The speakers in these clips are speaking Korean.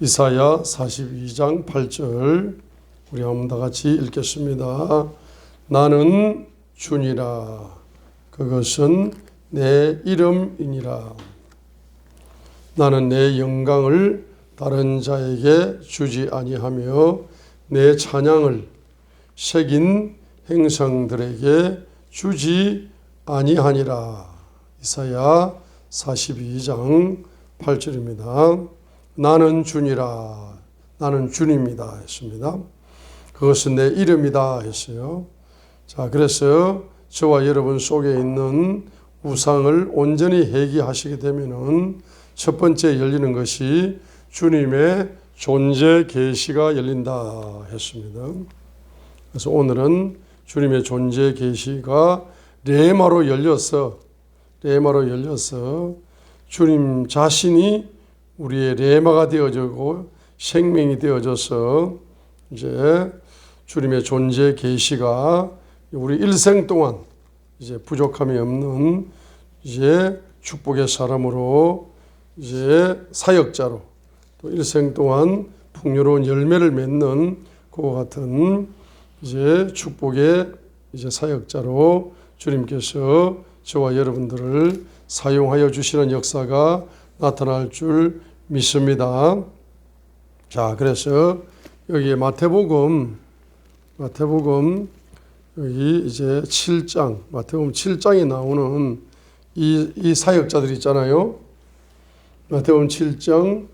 이사야 42장 8절 우리 한번 다 같이 읽겠습니다. 나는 주니라 그것은 내 이름이니라. 나는 내 영광을 다른 자에게 주지 아니하며 내 찬양을 새긴 행성들에게 주지 아니하니라. 이사야 42장 8절입니다. 나는 주니라. 나는 주님이다 했습니다. 그것은 내 이름이다 했어요. 자, 그래서 저와 여러분 속에 있는 우상을 온전히 회개하시게 되면은 첫 번째 열리는 것이 주님의 존재 계시가 열린다 했습니다. 그래서 오늘은 주님의 존재 계시가 레마로 열려서 주님 자신이 우리의 레마가 되어지고 생명이 되어져서 이제 주님의 존재 계시가 우리 일생 동안 이제 부족함이 없는 이제 축복의 사람으로 이제 사역자로 또 일생 동안 풍요로운 열매를 맺는 그와 같은 이제 축복의 이제 사역자로 주님께서 저와 여러분들을 사용하여 주시는 역사가 나타날 줄 믿습니다. 자, 그래서 여기 마태복음 여기 이제 7장, 마태복음 7장에 나오는 이 사역자들 있잖아요. 마태복음 7장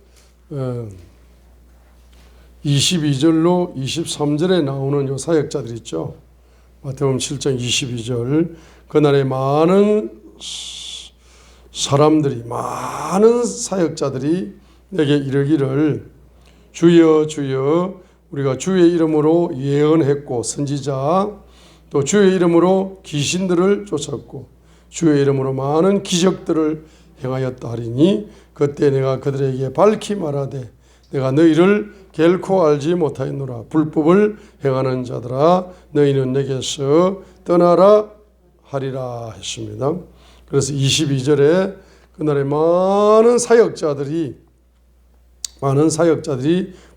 22절로 23절에 나오는 이 사역자들 있죠. 마태복음 7장 22절. 그날에 많은 사람들이, 많은 사역자들이 내게 이르기를 주여 주여 우리가 주의 이름으로 예언했고 선지자 또 주의 이름으로 귀신들을 쫓았고 주의 이름으로 많은 기적들을 행하였다 하리니 그때 내가 그들에게 밝히 말하되 내가 너희를 결코 알지 못하였노라. 불법을 행하는 자들아 너희는 내게서 떠나라 하리라 했습니다. 그래서 22절에 그날에 많은 사역자들이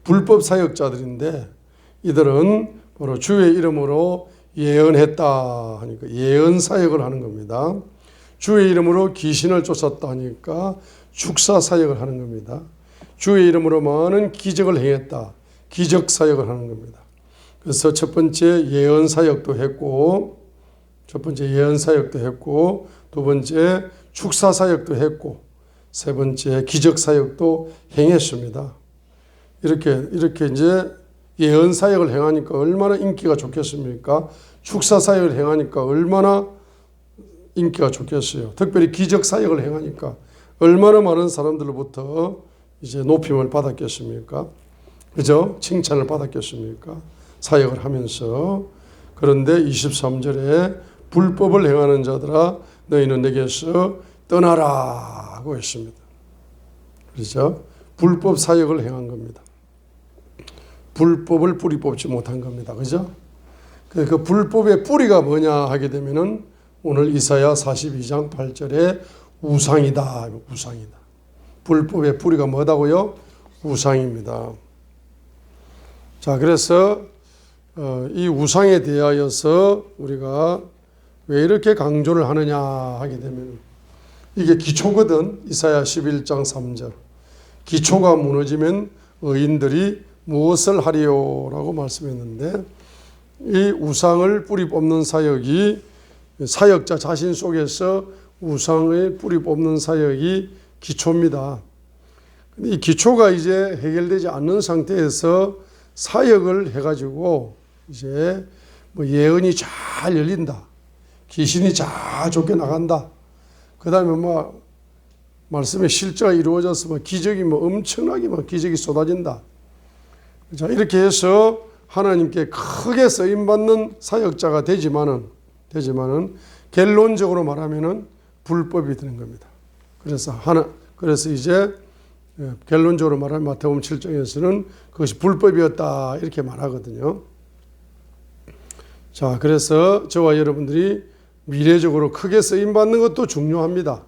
불법 사역자들인데 이들은 바로 주의 이름으로 예언했다 하니까 예언 사역을 하는 겁니다. 주의 이름으로 귀신을 쫓았다 하니까 축사 사역을 하는 겁니다. 주의 이름으로 많은 기적을 행했다. 기적 사역을 하는 겁니다. 그래서 첫 번째 예언 사역도 했고 두 번째 축사 사역도 했고 세 번째 기적 사역도 행했습니다. 이렇게 이제 예언 사역을 행하니까 얼마나 인기가 좋겠습니까? 축사 사역을 행하니까 얼마나 인기가 좋겠어요. 특별히 기적 사역을 행하니까 얼마나 많은 사람들로부터 이제 높임을 받았겠습니까? 그죠? 칭찬을 받았겠습니까? 사역을 하면서. 그런데 23절에 불법을 행하는 자들아 너희는 내게서 떠나라 하고 했습니다. 그렇죠? 불법 사역을 행한 겁니다. 불법을 뿌리 뽑지 못한 겁니다. 그죠? 그 불법의 뿌리가 뭐냐 하게 되면은 오늘 이사야 42장 8절에 우상이다. 우상이다. 불법의 뿌리가 뭐다고요? 우상입니다. 자, 그래서 이 우상에 대하여서 우리가 왜 이렇게 강조를 하느냐 하게 되면 이게 기초거든. 이사야 11장 3절. 기초가 무너지면 의인들이 무엇을 하리요라고 말씀했는데 이 우상을 뿌리 뽑는 사역이 사역자 자신 속에서 우상의 뿌리 뽑는 사역이 기초입니다. 근데 이 기초가 이제 해결되지 않는 상태에서 사역을 해가지고 이제 뭐 예언이 잘 열린다. 귀신이 잘 쫓겨나간다. 그 다음에 뭐 말씀의 실제가 이루어져서 뭐 기적이 뭐 엄청나게 뭐 기적이 쏟아진다. 자, 이렇게 해서 하나님께 크게 쓰임받는 사역자가 되지만은 결론적으로 말하면은 불법이 되는 겁니다. 그래서 이제 결론적으로 말하면 마태복음 7장에서는 그것이 불법이었다 이렇게 말하거든요. 자, 그래서 저와 여러분들이 미래적으로 크게 쓰임받는 것도 중요합니다.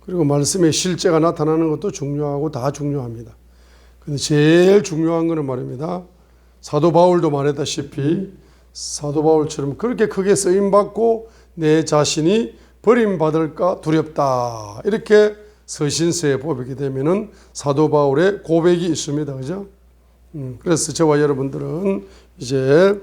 그리고 말씀의 실제가 나타나는 것도 중요하고 다 중요합니다. 근데 제일 중요한 거는 말입니다. 사도 바울도 말했다시피 사도 바울처럼 그렇게 크게 쓰임받고 내 자신이 버림받을까 두렵다. 이렇게 서신서에 보게 되면은 사도 바울의 고백이 있습니다. 그죠? 그래서 저와 여러분들은 이제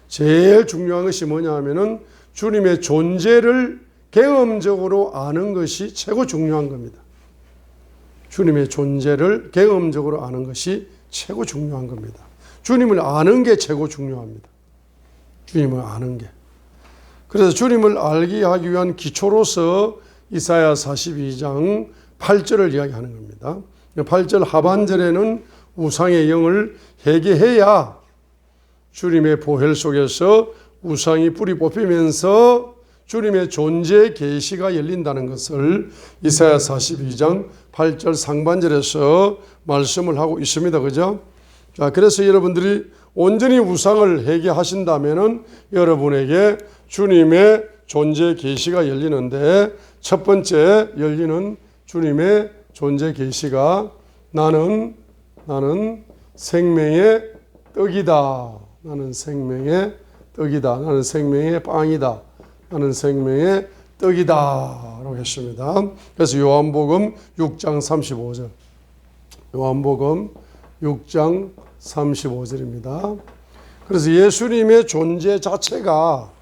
제일 중요한 것이 뭐냐 하면은 주님의 존재를 경험적으로 아는 것이 최고 중요한 겁니다. 주님의 존재를 경험적으로 아는 것이 최고 중요한 겁니다. 주님을 아는 게 최고 중요합니다. 주님을 아는 게. 그래서 주님을 알게 하기 위한 기초로서 이사야 42장 8절을 이야기하는 겁니다. 8절 하반절에는 우상의 영을 회개해야 주님의 보혈 속에서 우상이 뿌리 뽑히면서 주님의 존재의 계시가 열린다는 것을 이사야 42장 8절 상반절에서 말씀을 하고 있습니다. 그죠? 자, 그래서 여러분들이 온전히 우상을 회개하신다면은 여러분에게 주님의 존재 계시가 열리는데 첫 번째 열리는 주님의 존재 계시가 나는 생명의 떡이다. 나는 생명의 떡이다. 나는 생명의 빵이다. 나는 생명의 떡이다. 라고 했습니다. 그래서 요한복음 6장 35절. 요한복음 6장 35절입니다. 그래서 예수님의 존재 자체가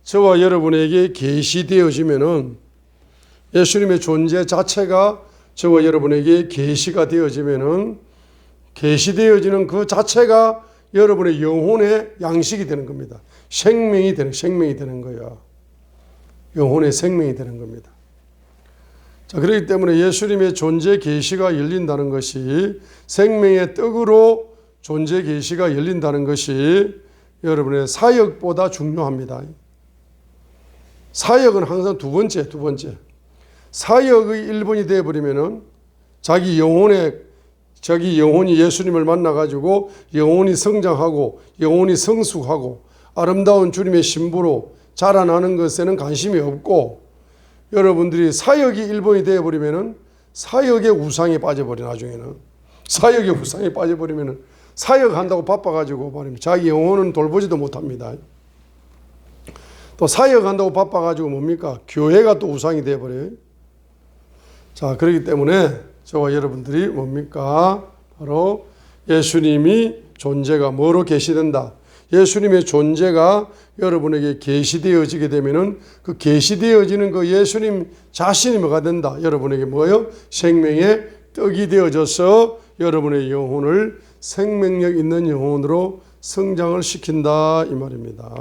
저와 여러분에게 계시되어지면은 예수님의 존재 자체가 저와 여러분에게 계시가 되어지면은 계시되어지는 그 자체가 여러분의 영혼의 양식이 되는 겁니다. 생명이 되는 거야. 영혼의 생명이 되는 겁니다. 자, 그렇기 때문에 예수님의 존재 계시가 열린다는 것이 생명의 떡으로 존재 계시가 열린다는 것이 여러분의 사역보다 중요합니다. 사역은 항상 두 번째. 사역의 1번이 되어버리면은 자기 영혼이 예수님을 만나가지고 영혼이 성장하고 영혼이 성숙하고 아름다운 주님의 신부로 자라나는 것에는 관심이 없고 여러분들이 사역이 1번이 되어버리면은 사역의 우상에 빠져버려 나중에는 사역의 우상에 빠져버리면은 사역한다고 바빠가지고 말입니다. 자기 영혼은 돌보지도 못합니다. 또 사역한다고 바빠가지고 뭡니까? 교회가 또 우상이 되어버려요. 자, 그렇기 때문에 저와 여러분들이 뭡니까? 바로 예수님이 존재가 뭐로 계시된다. 예수님의 존재가 여러분에게 계시되어지게 되면은 그 계시되어지는 그 예수님 자신이 뭐가 된다. 여러분에게 뭐예요? 생명의 떡이 되어져서 여러분의 영혼을 생명력 있는 영혼으로 성장을 시킨다 이 말입니다.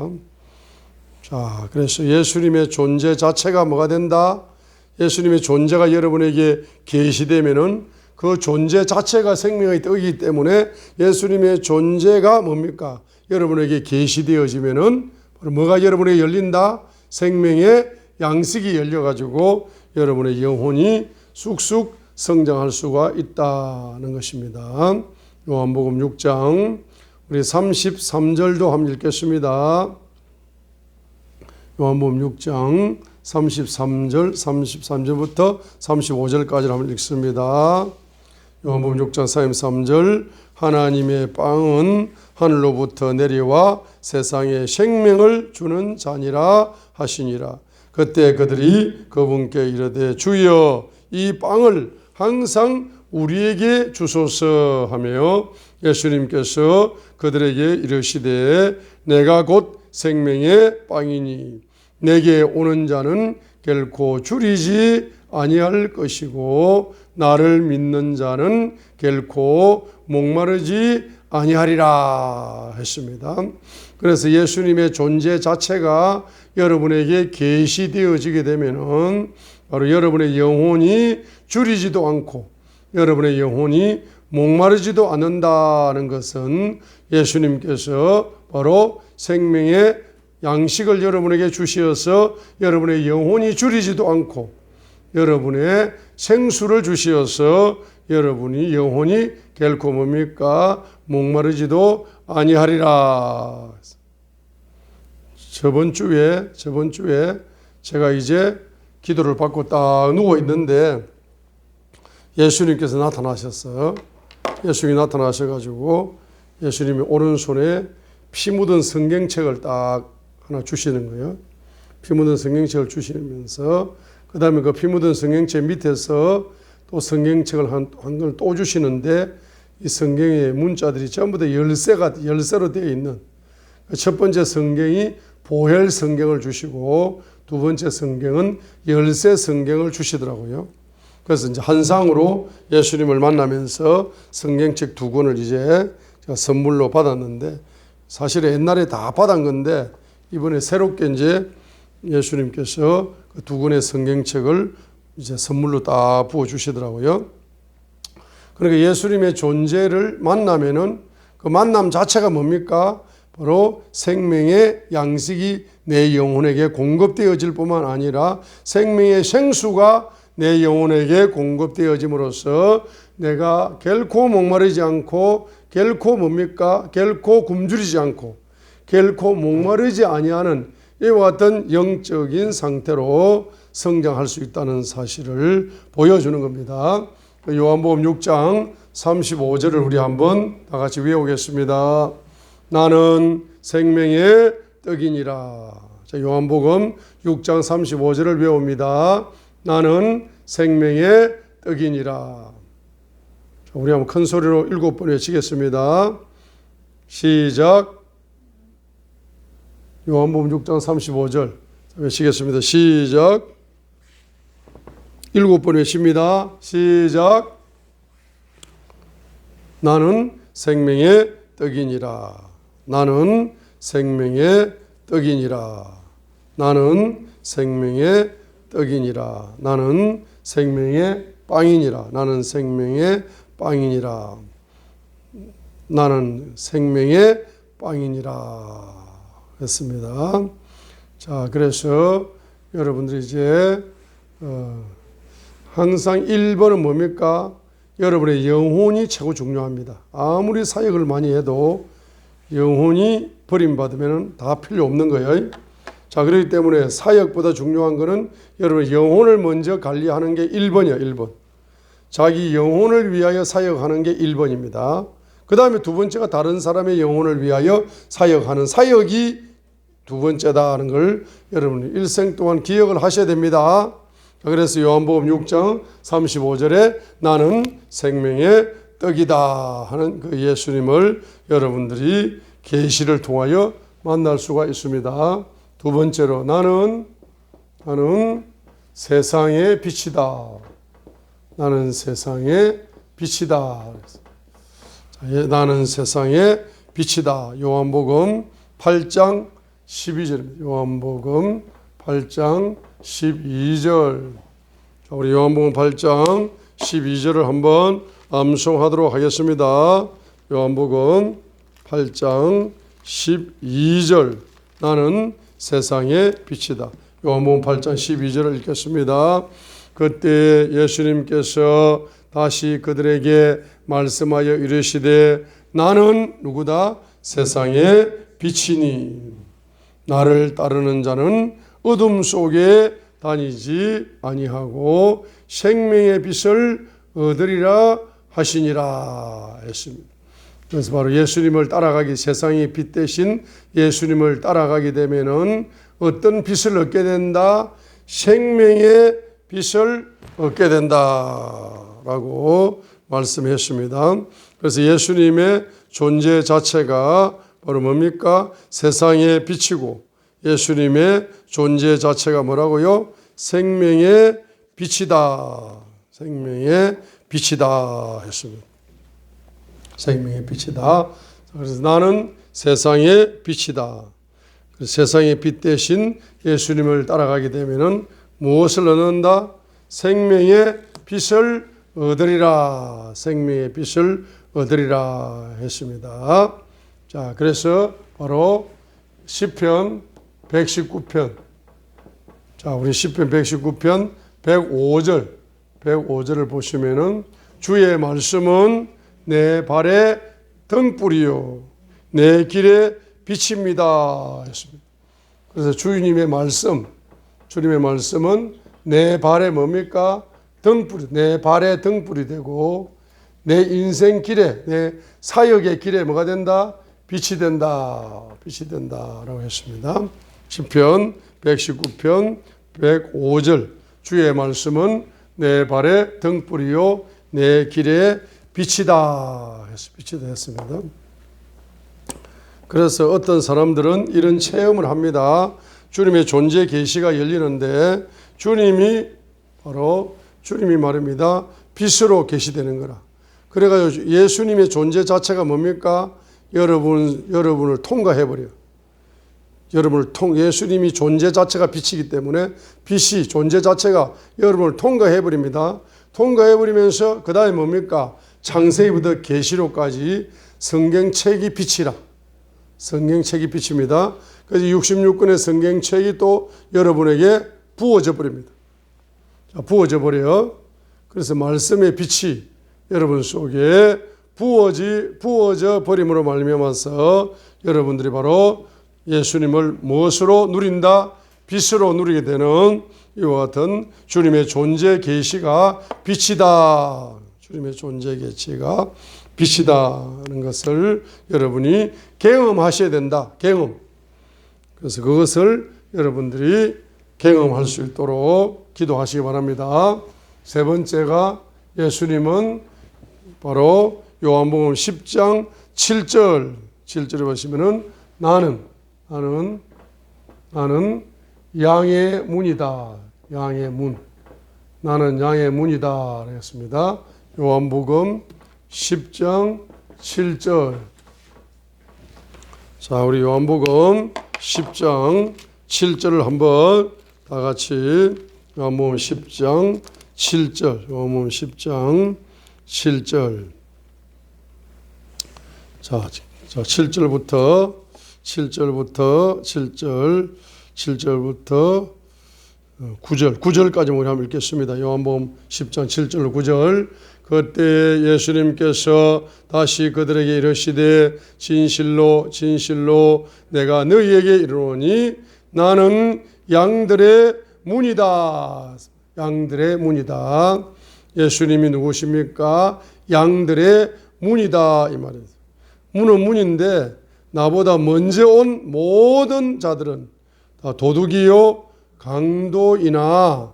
자, 그래서 예수님의 존재 자체가 뭐가 된다? 예수님의 존재가 여러분에게 계시되면은 그 존재 자체가 생명의 떡이기 때문에 예수님의 존재가 뭡니까? 여러분에게 계시되어지면은 뭐가 여러분에게 열린다? 생명의 양식이 열려가지고 여러분의 영혼이 쑥쑥 성장할 수가 있다는 것입니다. 요한복음 6장 우리 33절도 한번 읽겠습니다. 요한복음 6장 33절부터 35절까지 한번 읽습니다. 요한복음 6장 33절 하나님의 빵은 하늘로부터 내려와 세상에 생명을 주는 잔이라 하시니라. 그때 그들이 그분께 이르되 주여 이 빵을 항상 우리에게 주소서 하며 예수님께서 그들에게 이르시되 내가 곧 생명의 빵이니 내게 오는 자는 결코 줄이지 아니할 것이고 나를 믿는 자는 결코 목마르지 아니하리라 했습니다. 그래서 예수님의 존재 자체가 여러분에게 계시되어지게 되면은 바로 여러분의 영혼이 줄이지도 않고 여러분의 영혼이 목마르지도 않는다는 것은 예수님께서 바로 생명의 양식을 여러분에게 주시어서 여러분의 영혼이 줄이지도 않고 여러분의 생수를 주시어서 여러분이 영혼이 결코 뭡니까? 목마르지도 아니하리라. 저번 주에 제가 이제 기도를 받고 딱 누워 있는데 예수님께서 나타나셨어. 예수님이 나타나셔가지고 예수님이 오른손에 피 묻은 성경책을 딱 하나 주시는 거예요. 피 묻은 성경책을 주시면서 그 다음에 그 피 묻은 성경책 밑에서 또 성경책을 한 걸 또 주시는데 이 성경의 문자들이 전부 다 열쇠로 되어 있는 첫 번째 성경이 보혈 성경을 주시고 두 번째 성경은 열쇠 성경을 주시더라고요. 그래서 이제 한 상으로 예수님을 만나면서 성경책 2권을 이제 제가 선물로 받았는데 사실 옛날에 다 받은 건데 이번에 새롭게 이제 예수님께서 그 2권의 성경책을 이제 선물로 다 부어 주시더라고요. 그러니까 예수님의 존재를 만나면은 그 만남 자체가 뭡니까? 바로 생명의 양식이 내 영혼에게 공급되어질 뿐만 아니라 생명의 생수가 내 영혼에게 공급되어짐으로써 내가 결코 목마르지 않고 결코 뭡니까? 결코 굶주리지 않고 결코 목마르지 아니하는 이와 같은 영적인 상태로 성장할 수 있다는 사실을 보여주는 겁니다. 요한복음 6장 35절을 우리 한번 다 같이 외우겠습니다. 나는 생명의 떡이니라. 자, 요한복음 6장 35절을 외웁니다. 나는 생명의 떡이니라. 자, 우리 한번 큰 소리로 7번 외치겠습니다. 시작. 요한복음 6장 35절 외치겠습니다. 시작. 7번 외칩니다. 시작. 나는 생명의 떡이니라. 나는 생명의 떡이니라. 나는 생명의 떡이니라. 나는 생명의 빵이니라. 나는 생명의 빵이니라. 나는 생명의 빵이니라. 했습니다. 자, 그래서 여러분들이 이제 항상 1번은 뭡니까? 여러분의 영혼이 최고 중요합니다. 아무리 사역을 많이 해도 영혼이 버림받으면 다 필요 없는 거예요. 자, 그렇기 때문에 사역보다 중요한 것은 여러분의 영혼을 먼저 관리하는 게 1번이에요. 1번. 자기 영혼을 위하여 사역하는 게 1번입니다. 그 다음에 두 번째가 다른 사람의 영혼을 위하여 사역하는 사역이 두 번째다 하는 걸 여러분이 일생 동안 기억을 하셔야 됩니다. 그래서 요한복음 6장 35절에 나는 생명의 떡이다 하는 그 예수님을 여러분들이 계시를 통하여 만날 수가 있습니다. 두 번째로 나는 세상의 빛이다. 나는 세상의 빛이다. 나는 세상의 빛이다. 요한복음 8장 12절입니다. 요한복음 8장 12절. 자, 우리 요한복음 8장 12절을 한번 암송하도록 하겠습니다. 요한복음 8장 12절. 나는 세상의 빛이다. 요한복음 8장 12절을 읽겠습니다. 그때 예수님께서 다시 그들에게 말씀하여 이르시되 나는 누구다? 세상의 빛이니 나를 따르는 자는 어둠 속에 다니지 아니하고 생명의 빛을 얻으리라 하시니라 했습니다. 그래서 바로 예수님을 따라가기, 세상의 빛 대신 예수님을 따라가게 되면은 어떤 빛을 얻게 된다? 생명의 빛을 얻게 된다라고 말씀했습니다. 그래서 예수님의 존재 자체가 바로 뭡니까? 세상의 빛이고 예수님의 존재 자체가 뭐라고요? 생명의 빛이다. 생명의 빛이다 했습니다. 생명의 빛이다. 그래서 나는 세상의 빛이다. 세상의 빛 대신 예수님을 따라가게 되면은 무엇을 얻는다? 생명의 빛을 얻으리라. 생명의 빛을 얻으리라 했습니다. 자, 그래서 바로 시편 119편. 자, 우리 시편 119편 105절을 보시면은 주의 말씀은 내 발의 등불이요 내 길의 빛입니다 했습니다. 그래서 주님의 말씀은 내 발에 뭡니까? 등불이, 내 발의 등불이 되고 내 인생 길에, 내 사역의 길에 뭐가 된다? 빛이 된다. 빛이 된다라고 했습니다. 시편 119편 105절 주의 말씀은 내 발의 등불이요 내 길의 빛이다. 빛이 됐습니다. 그래서 어떤 사람들은 이런 체험을 합니다. 주님의 존재 계시가 열리는데 주님이 말입니다. 빛으로 계시되는 거라. 그래가지고 예수님의 존재 자체가 뭡니까? 여러분을 통과해버려요. 예수님이 존재 자체가 빛이기 때문에 빛이 존재 자체가 여러분을 통과해버립니다. 통과해버리면서 그 다음에 뭡니까? 창세기부터 계시록까지 성경책이 빛이라. 성경책이 빛입니다. 그래서 66권의 성경책이 또 여러분에게 부어져 버립니다. 부어져 버려요. 그래서 말씀의 빛이 여러분 속에 부어져 버림으로 말미암아서 여러분들이 바로 예수님을 무엇으로 누린다? 빛으로 누리게 되는 이와 같은 주님의 존재 계시가 빛이다. 주님의 존재 계시가 빛이다는 것을 여러분이 경험하셔야 된다. 경험. 그래서 그것을 여러분들이 경험할 수 있도록 기도하시기 바랍니다. 세 번째가 예수님은 바로 요한복음 10장 7절에 보시면은 나는 양의 문이다. 양의 문. 나는 양의 문이다. 그랬습니다. 요한복음 10장 7절. 자, 우리 요한복음 10장 7절을 한번 다 같이 요한복음 10장 7절. 요한복음 10장 7절. 자, 7절부터 9절까지 우리 한번 읽겠습니다. 요한복음 10장 7절 9절. 그때 예수님께서 다시 그들에게 이르시되 진실로 진실로 내가 너희에게 이르노니 나는 양들의 문이다. 양들의 문이다. 예수님이 누구십니까? 양들의 문이다 이 말이에요. 문은 문인데 나보다 먼저 온 모든 자들은 다 도둑이요 강도이나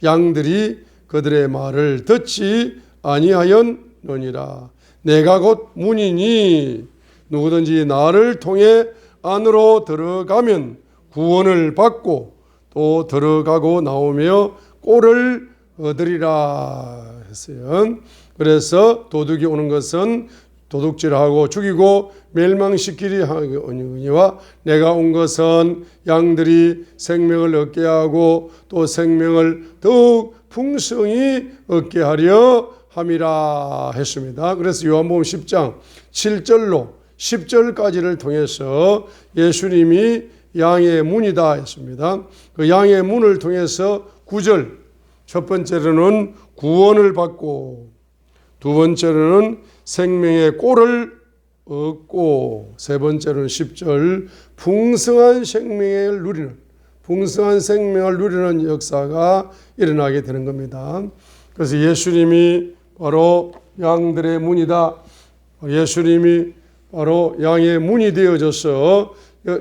양들이 그들의 말을 듣지 아니하였느니라. 내가 곧 문이니 누구든지 나를 통해 안으로 들어가면 구원을 받고 또 들어가고 나오며 꼴을 얻으리라 했어요. 그래서 도둑이 오는 것은 도둑질하고 죽이고 멸망시키리 하니와 내가 온 것은 양들이 생명을 얻게 하고 또 생명을 더욱 풍성히 얻게 하려 함이라 했습니다. 그래서 요한복음 10장 7절로 10절까지를 통해서 예수님이 양의 문이다 했습니다. 그 양의 문을 통해서 9절 첫 번째로는 구원을 받고 두 번째로는 생명의 꼴을 얻고 세 번째로는 10절 풍성한 생명을 누리는 역사가 일어나게 되는 겁니다. 그래서 예수님이 바로 양들의 문이다. 예수님이 바로 양의 문이 되어져서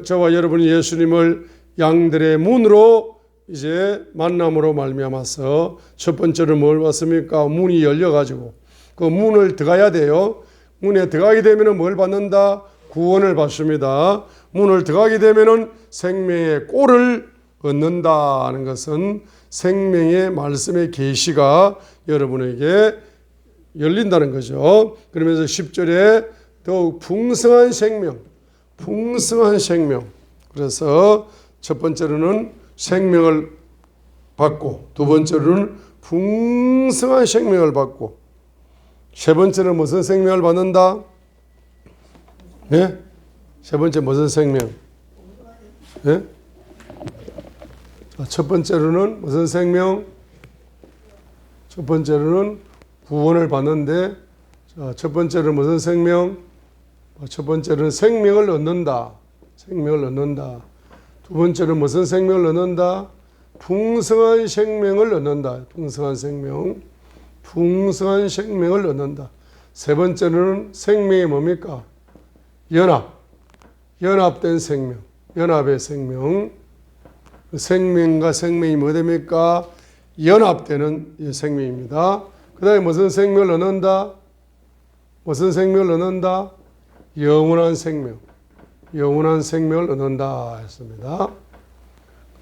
저와 여러분이 예수님을 양들의 문으로 이제 만남으로 말미암아서 첫 번째로 뭘 받습니까? 문이 열려가지고 그 문을 들어가야 돼요. 문에 들어가게 되면 뭘 받는다? 구원을 받습니다. 문을 들어가게 되면 생명의 꼴을 얻는다는 것은 생명의 말씀의 계시가 여러분에게 열린다는 거죠. 그러면서 10절에 더욱 풍성한 생명. 그래서 첫 번째로는 생명을 받고 두 번째로는 풍성한 생명을 받고 세 번째는 무슨 생명을 받는다? 네? 세 번째 무슨 생명? 네? 첫 번째로는 무슨 생명? 첫 번째로는 구원을 받는데 첫 번째로는 무슨 생명? 첫 번째로는 생명을 얻는다. 두 번째는 무슨 생명을 얻는다? 풍성한 생명을 얻는다. 풍성한 생명. 풍성한 생명을 얻는다. 세 번째는 생명이 뭡니까? 연합된 생명, 연합의 생명. 생명과 생명이 뭐 됩니까? 연합되는 생명입니다. 그 다음에 무슨 생명을 얻는다? 무슨 생명을 얻는다? 영원한 생명. 영원한 생명을 얻는다 했습니다.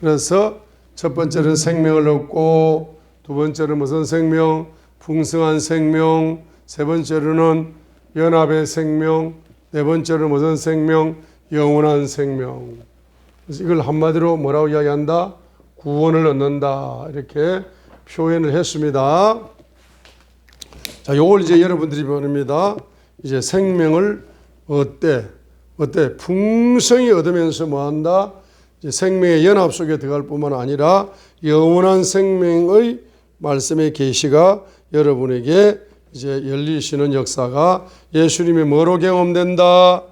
그래서 첫 번째는 생명을 얻고, 두 번째는 무슨 생명? 풍성한 생명. 세 번째로는 연합의 생명. 네 번째는 무슨 생명? 영원한 생명. 그래서 이걸 한마디로 뭐라고 이야기한다? 구원을 얻는다. 이렇게 표현을 했습니다. 자, 요걸 이제 여러분들이 보냅니다. 이제 생명을 어때? 풍성히 얻으면서 뭐 한다? 이제 생명의 연합 속에 들어갈 뿐만 아니라 영원한 생명의 말씀의 계시가 여러분에게 이제 열리시는 역사가 예수님의 뭐로 경험된다?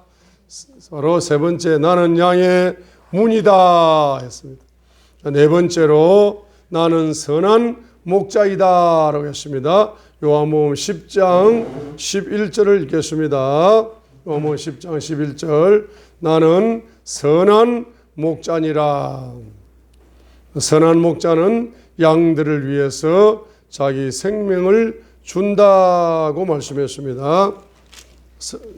바로 세 번째, 나는 양의 문이다 했습니다. 네 번째로 나는 선한 목자이다 라고 했습니다. 요한복음 10장 11절을 읽겠습니다. 요한복음 10장 11절, 나는 선한 목자니라. 선한 목자는 양들을 위해서 자기 생명을 준다고 말씀했습니다.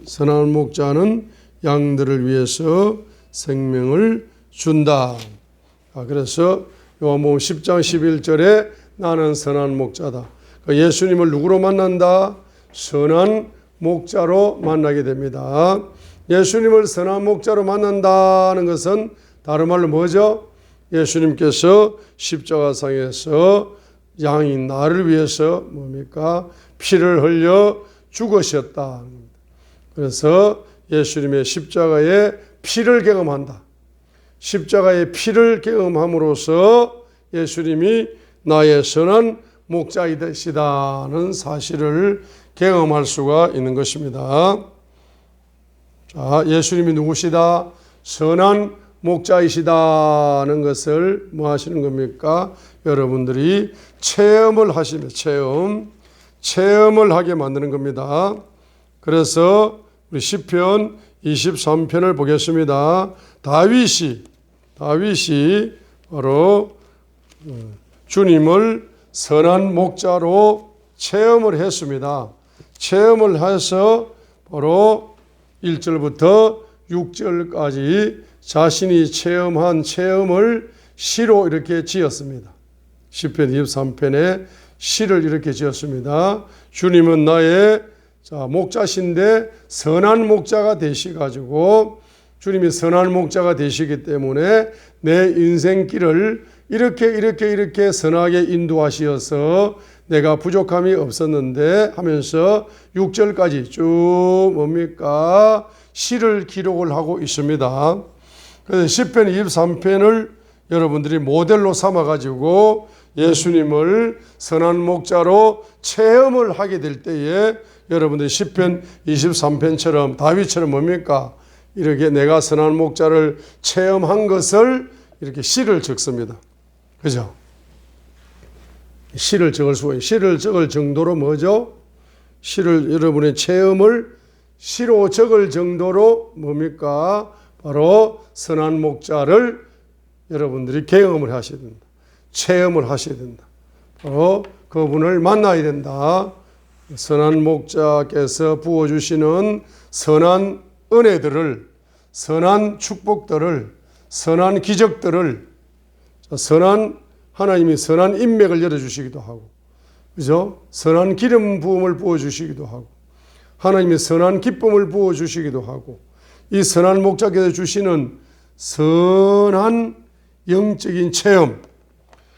선한 목자는 양들을 위해서 생명을 준다. 그래서 요한복음 10장 11절에 나는 선한 목자다. 예수님을 누구로 만난다? 선한 목자로 만나게 됩니다. 예수님을 선한 목자로 만난다는 것은 다른 말로 뭐죠? 예수님께서 십자가상에서 양인 나를 위해서 뭡니까? 피를 흘려 죽으셨다. 그래서 예수님의 십자가의 피를 경험한다. 십자가의 피를 경험함으로써 예수님이 나의 선한 목자이시다는 사실을 경험할 수가 있는 것입니다. 자, 예수님이 누구시다? 선한 목자이시다는 것을 뭐 하시는 겁니까? 여러분들이 체험을 하시면 체험을 하게 만드는 겁니다. 그래서 우리 시편 23편을 보겠습니다. 다윗이 바로 주님을 선한 목자로 체험을 했습니다. 체험을 해서 바로 1절부터 6절까지 자신이 체험한 체험을 시로 이렇게 지었습니다. 시편 23편에 시를 이렇게 지었습니다. 주님은 나의 목자신데 선한 목자가 되시가지고, 주님이 선한 목자가 되시기 때문에 내 인생길을 이렇게 선하게 인도하시어서 내가 부족함이 없었는데 하면서 6절까지 쭉 뭡니까? 시를 기록을 하고 있습니다. 그래서 시편 23편을 여러분들이 모델로 삼아가지고 예수님을 선한 목자로 체험을 하게 될 때에 여러분들이 시편 23편처럼 다윗처럼 뭡니까? 이렇게 내가 선한 목자를 체험한 것을 이렇게 시를 적습니다. 그죠? 시를 적을 수가 있어요. 시를 적을 정도로 뭐죠? 시를 여러분의 체험을 시로 적을 정도로 뭡니까? 바로 선한 목자를 여러분들이 경험을 하셔야 된다. 체험을 하셔야 된다. 바로 그분을 만나야 된다. 선한 목자께서 부어주시는 선한 은혜들을, 선한 축복들을, 선한 기적들을, 선한 하나님이 선한 인맥을 열어주시기도 하고, 그죠? 선한 기름 부음을 부어주시기도 하고, 하나님이 선한 기쁨을 부어주시기도 하고, 이 선한 목자께서 주시는 선한 영적인 체험,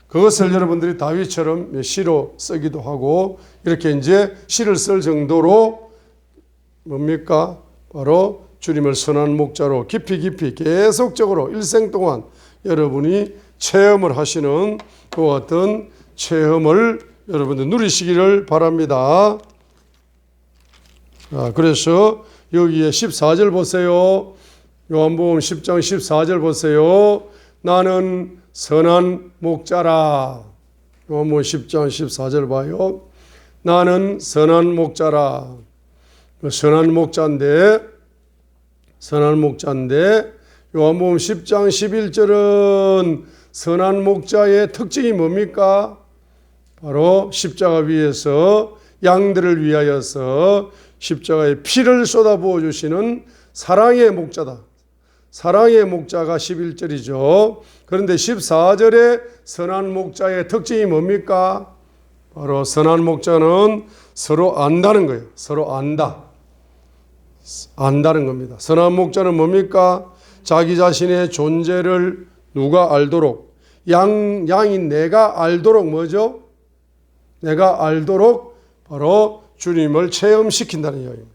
그것을 여러분들이 다윗처럼 시로 쓰기도 하고, 이렇게 이제 시를 쓸 정도로 뭡니까? 바로 주님을 선한 목자로 깊이 계속적으로 일생 동안 여러분이 체험을 하시는 그 같은 체험을 여러분들 누리시기를 바랍니다. 그래서 여기에 14절 보세요. 요한복음 10장 14절 보세요. 나는 선한 목자라. 요한복음 10장 14절 봐요. 나는 선한 목자라. 선한 목자인데 요한복음 10장 11절은 선한 목자의 특징이 뭡니까? 바로 십자가 위에서 양들을 위하여서 십자가에 피를 쏟아부어 주시는 사랑의 목자다. 사랑의 목자가 11절이죠. 그런데 14절에 선한 목자의 특징이 뭡니까? 바로 선한 목자는 서로 안다는 거예요. 서로 안다. 안다는 겁니다. 선한 목자는 뭡니까? 자기 자신의 존재를 누가 알도록, 양이 내가 알도록 뭐죠? 내가 알도록 바로 주님을 체험시킨다는 이야기입니다.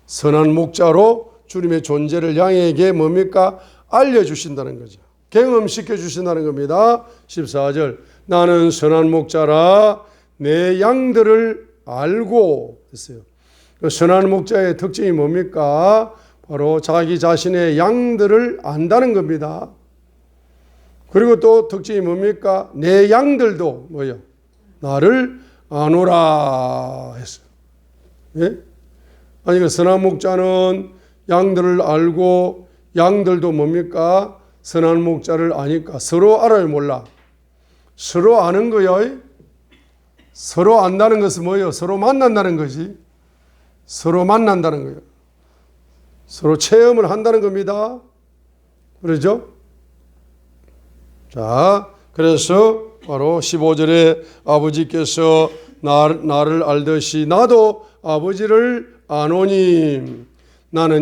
선한 목자로 주님의 존재를 양에게 뭡니까? 알려주신다는 거죠. 경험시켜 주신다는 겁니다. 14절 나는 선한 목자라 내 양들을 알고 했어요. 그 선한 목자의 특징이 뭡니까? 바로 자기 자신의 양들을 안다는 겁니다. 그리고 또 특징이 뭡니까? 내 양들도 뭐요? 나를 아노라 했어요. 예? 아니, 그 선한 목자는 양들을 알고 양들도 뭡니까? 선한 목자를 아니까 서로 알아요, 몰라? 서로 아는 거요. 서로 안다는 것은 뭐예요? 서로 만난다는 거지. 서로 만난다는 거예요. 서로 체험을 한다는 겁니다. 그러죠? 자, 그래서 바로 15절에 아버지께서 나를 알듯이 나도 아버지를 아노니 나는